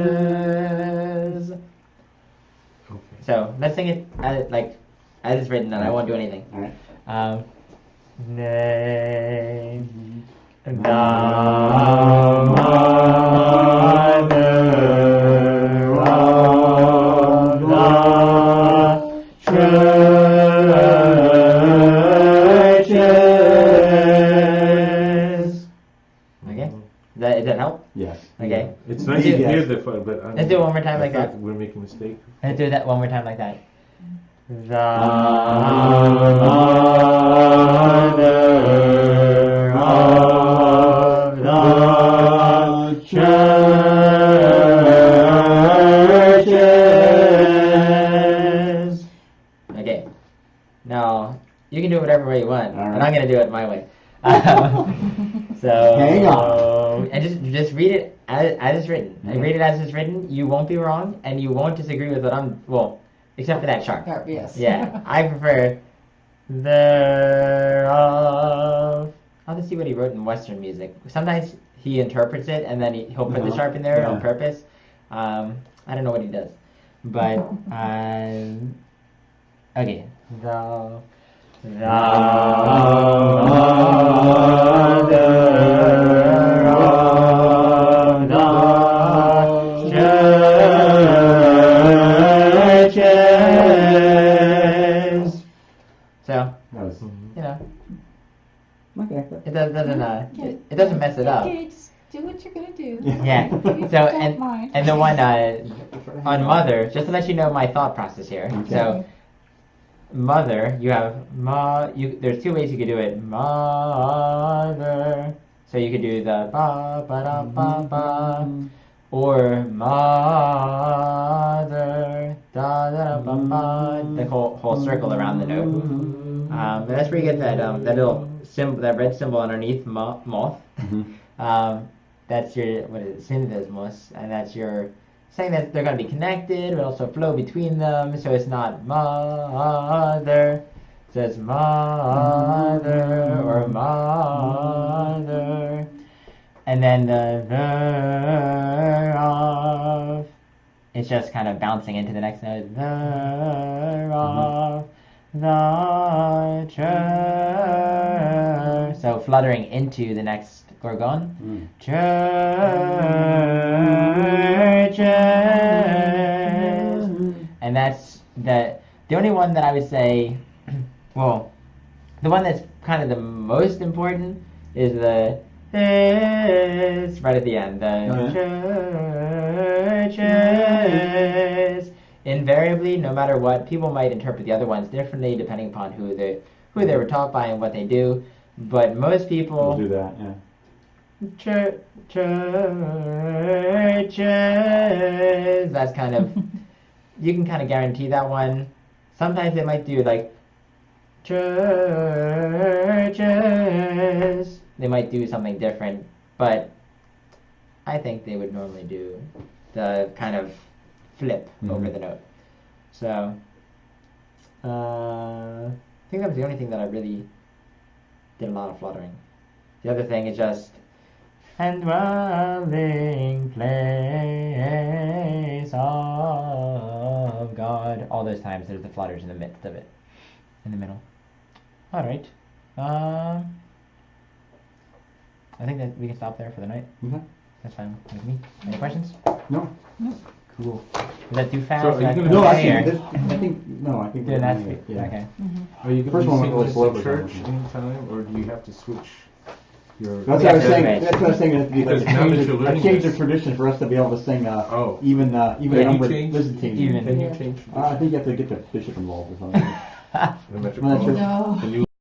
churches. Okay. So let's sing it as it's written, and I won't do anything. All right. Nay, thou mother of the churches. Okay, does that help? Yes. Okay, It's nice to Yes. hear the fun, but Let's do it one more time like I thought that. We're making a mistake. Let's do that one more time like that. the mother of the churches. Okay. Now, you can do it whatever way you want, All right. and I'm going to do it my way. So, Hang on. And just read it as it's written. Okay. And read it as it's written. You won't be wrong, and you won't disagree with what I'm, well, except for that sharp. Yes. Yeah, I prefer thereof. I'll just see what he wrote in Western music. Sometimes he interprets it, and then he'll put the sharp in there on purpose. I don't know what he does. But, okay. The mother of the churches. So, you know, Okay. it doesn't mess it up. Okay, just do what you're gonna do. Yeah. You So don't mind. and the one on mother, just to let you know my thought process here. Okay. So mother, you have there's two ways you could do it. Mother. So you could do the ba ba da ba ba, or mother da da ba ba, the whole circle around the note. But that's where you get that that little symbol, that red symbol underneath moth. That's your, what is it, synthismos, and that's your saying that they're going to be connected, but also flow between them, so it's not mother, it says mother, or mother, and then the thereof, it's just kind of bouncing into the next note, thereof, the church, so fluttering into the next gorgon, churches, and that's the only one that I would say, well, the one that's kind of the most important is the it's right at the end, the churches. Invariably, no matter what, people might interpret the other ones differently depending upon who they were taught by and what they do, but most people We'll do that, yeah. Churches. That's kind of, you can kind of guarantee that one. Sometimes they might do like churches. They might do something different, but I think they would normally do the kind of flip over the note. So I think that was the only thing that I really did a lot of fluttering. The other thing is just and dwelling place of God. All those times there's the flutters in the midst of it, in the middle. All right. I think that we can stop there for the night. Okay. That's fine with me. Any questions? No. Cool. Was that too fast? So are you gonna No, okay, I think, or- I think Yeah, that's yeah. good. Okay. Are you First going one to was sing really this slow, in but church something. anytime, or do you have to switch your... That's We what I have was to saying. arrange. That's what I was saying. It has to be like Because now that you're a learning change this- of tradition for us to be able to sing Oh. even Can you numbered change? Byzantine. Even. Can you change I think you have to get the bishop involved or something. the metropolitan? No. The new